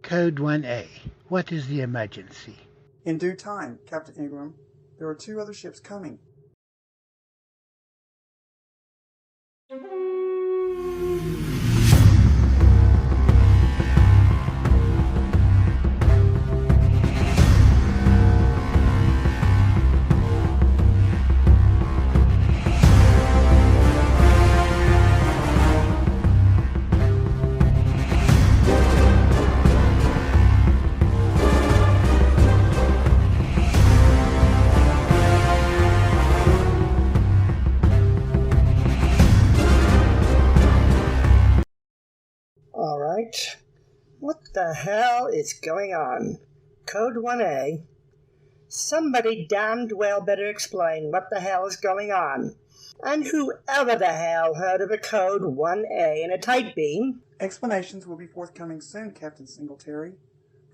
Code 1A. What is the emergency? In due time, Captain Ingram. There are 2 other ships coming. Alright. What the hell is going on? Code 1A? Somebody damned well better explain what the hell is going on. And whoever the hell heard of a Code 1A in a tight beam? Explanations will be forthcoming soon, Captain Singletary.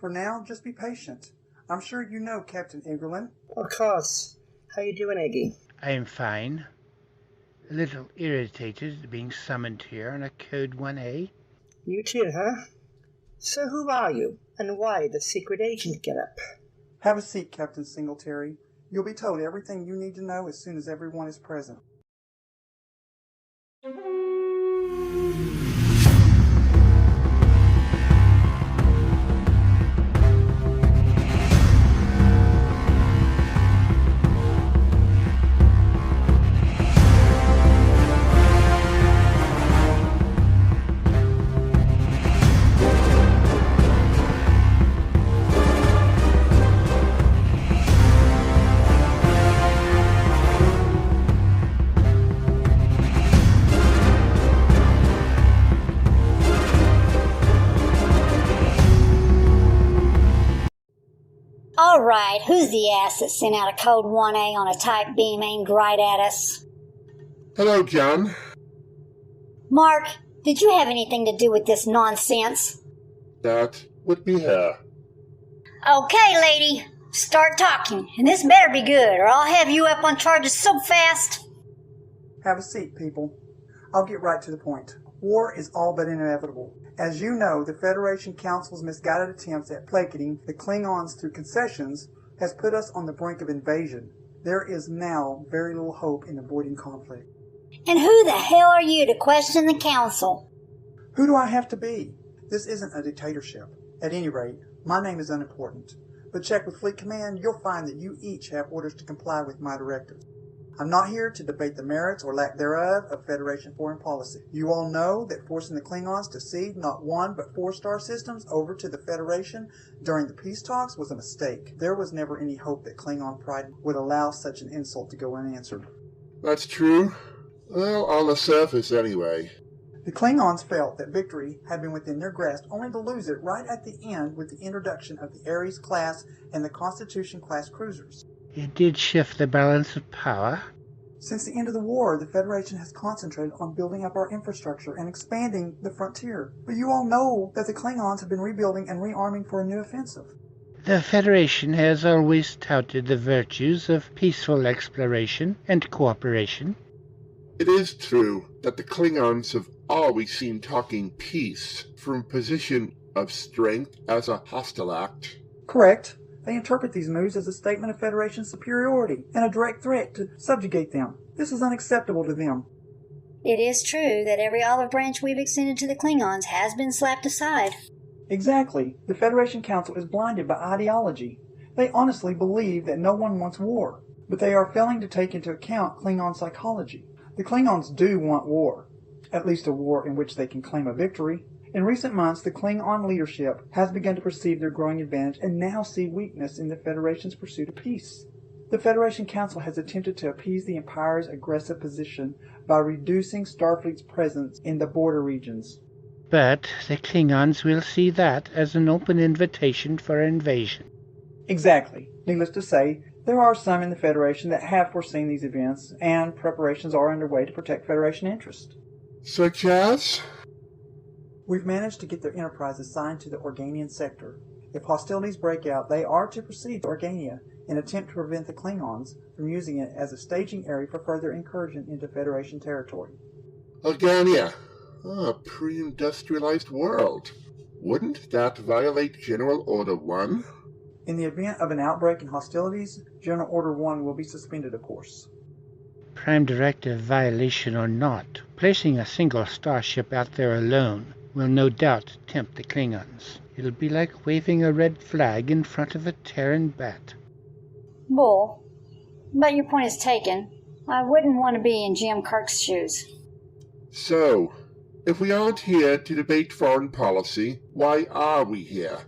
For now, just be patient. I'm sure you know Captain Egerlin. Of course. How you doing, Iggy? I am fine. A little irritated being summoned here on a Code 1A. You too, huh? So who are you, and why the secret agent get up? Have a seat, Captain Singletary. You'll be told everything you need to know as soon as everyone is present. All right, who's the ass that sent out a Code 1A on a tight beam aimed right at us? Hello, John. Mark, did you have anything to do with this nonsense? That would be her. Okay, lady, start talking, and this better be good, or I'll have you up on charges so fast. Have a seat, people. I'll get right to the point. War is all but inevitable. As you know, the Federation Council's misguided attempts at placating the Klingons through concessions has put us on the brink of invasion. There is now very little hope in avoiding conflict. And who the hell are you to question the Council? Who do I have to be? This isn't a dictatorship. At any rate, my name is unimportant. But check with Fleet Command, you'll find that you each have orders to comply with my directives. I'm not here to debate the merits or lack thereof of Federation foreign policy. You all know that forcing the Klingons to cede not 1 but 4 star systems over to the Federation during the peace talks was a mistake. There was never any hope that Klingon pride would allow such an insult to go unanswered. That's true. Well, on the surface anyway. The Klingons felt that victory had been within their grasp only to lose it right at the end with the introduction of the Ares class and the Constitution class cruisers. It did shift the balance of power. Since the end of the war, the Federation has concentrated on building up our infrastructure and expanding the frontier. But you all know that the Klingons have been rebuilding and rearming for a new offensive. The Federation has always touted the virtues of peaceful exploration and cooperation. It is true that the Klingons have always seen talking peace from a position of strength as a hostile act. Correct. They interpret these moves as a statement of Federation superiority and a direct threat to subjugate them. This is unacceptable to them. It is true that every olive branch we've extended to the Klingons has been slapped aside. Exactly. The Federation Council is blinded by ideology. They honestly believe that no one wants war, but they are failing to take into account Klingon psychology. The Klingons do want war, at least a war in which they can claim a victory. In recent months, the Klingon leadership has begun to perceive their growing advantage and now see weakness in the Federation's pursuit of peace. The Federation Council has attempted to appease the Empire's aggressive position by reducing Starfleet's presence in the border regions. But the Klingons will see that as an open invitation for invasion. Exactly. Needless to say, there are some in the Federation that have foreseen these events, and preparations are underway to protect Federation interests. Such as? We've managed to get their enterprise assigned to the Organian sector. If hostilities break out, they are to proceed to Organia in an attempt to prevent the Klingons from using it as a staging area for further incursion into Federation territory. Organia. A pre-industrialized world. Wouldn't that violate General Order 1? In the event of an outbreak in hostilities, General Order 1 will be suspended, of course. Prime Directive violation or not, placing a single starship out there alone will no doubt tempt the Klingons. It'll be like waving a red flag in front of a Terran bat. Bull. But your point is taken. I wouldn't want to be in Jim Kirk's shoes. So, if we aren't here to debate foreign policy, why are we here?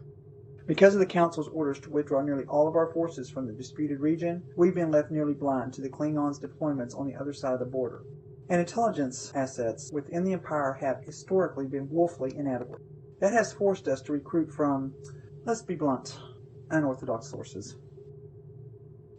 Because of the Council's orders to withdraw nearly all of our forces from the disputed region, we've been left nearly blind to the Klingons' deployments on the other side of the border. And intelligence assets within the Empire have historically been woefully inadequate. That has forced us to recruit from, let's be blunt, unorthodox sources.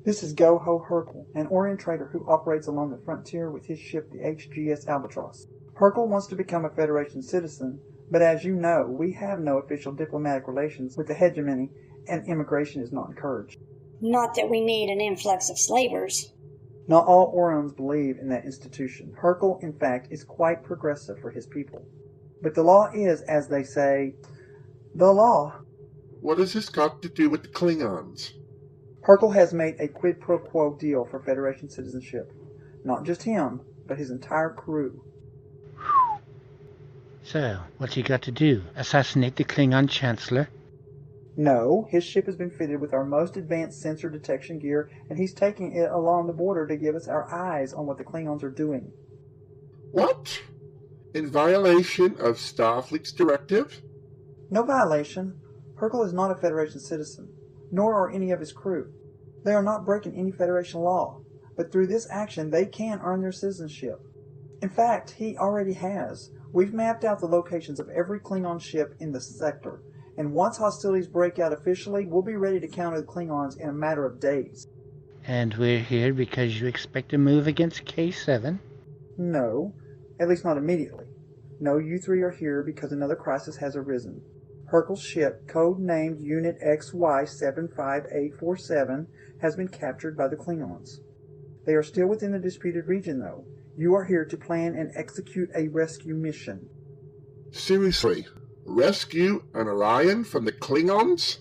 This is Go-Ho Hercule, an Orient trader who operates along the frontier with his ship the HGS Albatross. Hercule wants to become a Federation citizen, but as you know, we have no official diplomatic relations with the hegemony, and immigration is not encouraged. Not that we need an influx of slavers. Not all Orions believe in that institution. Hercule, in fact, is quite progressive for his people. But the law is, as they say, the law. What has this got to do with the Klingons? Hercule has made a quid pro quo deal for Federation citizenship. Not just him, but his entire crew. So, what's he got to do? Assassinate the Klingon Chancellor? No, his ship has been fitted with our most advanced sensor detection gear, and he's taking it along the border to give us our eyes on what the Klingons are doing. What? In violation of Starfleet's directive? No violation. Hercule is not a Federation citizen, nor are any of his crew. They are not breaking any Federation law, but through this action they can earn their citizenship. In fact, he already has. We've mapped out the locations of every Klingon ship in the sector, and once hostilities break out officially, we'll be ready to counter the Klingons in a matter of days. And we're here because you expect a move against K7? No, at least not immediately. No, you three are here because another crisis has arisen. Hercule's ship, code-named Unit XY75847, has been captured by the Klingons. They are still within the disputed region, though. You are here to plan and execute a rescue mission. Seriously? Rescue an Orion from the Klingons?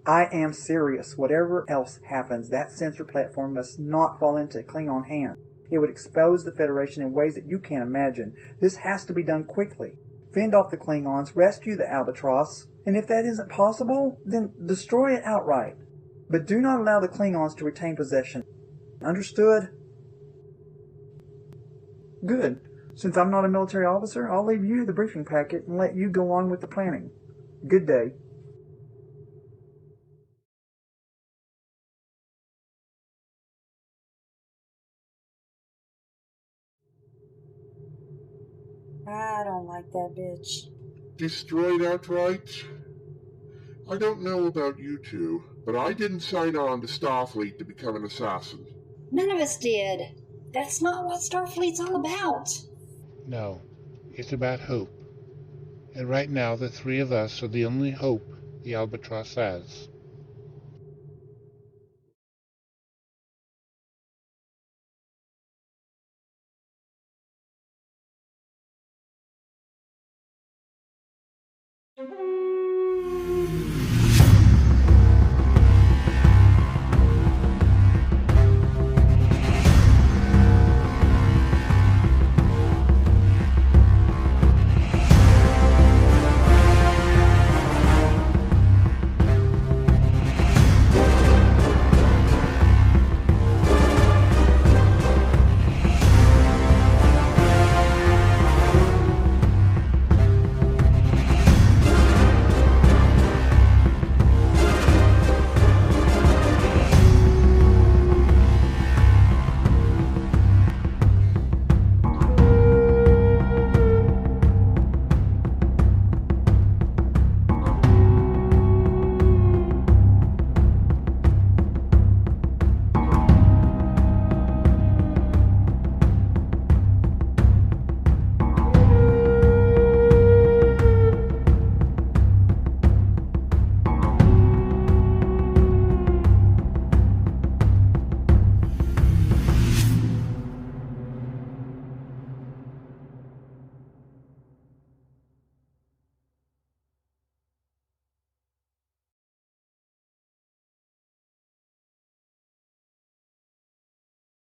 I am serious. Whatever else happens, that sensor platform must not fall into Klingon hands. It would expose the Federation in ways that you can't imagine. This has to be done quickly. Fend off the Klingons, rescue the Albatross, and if that isn't possible, then destroy it outright. But do not allow the Klingons to retain possession. Understood? Good. Since I'm not a military officer, I'll leave you the briefing packet and let you go on with the planning. Good day. I don't like that bitch. Destroyed outright? I don't know about you two, but I didn't sign on to Starfleet to become an assassin. None of us did. That's not what Starfleet's all about. No, it's about hope. And right now the three of us are the only hope the Albatross has.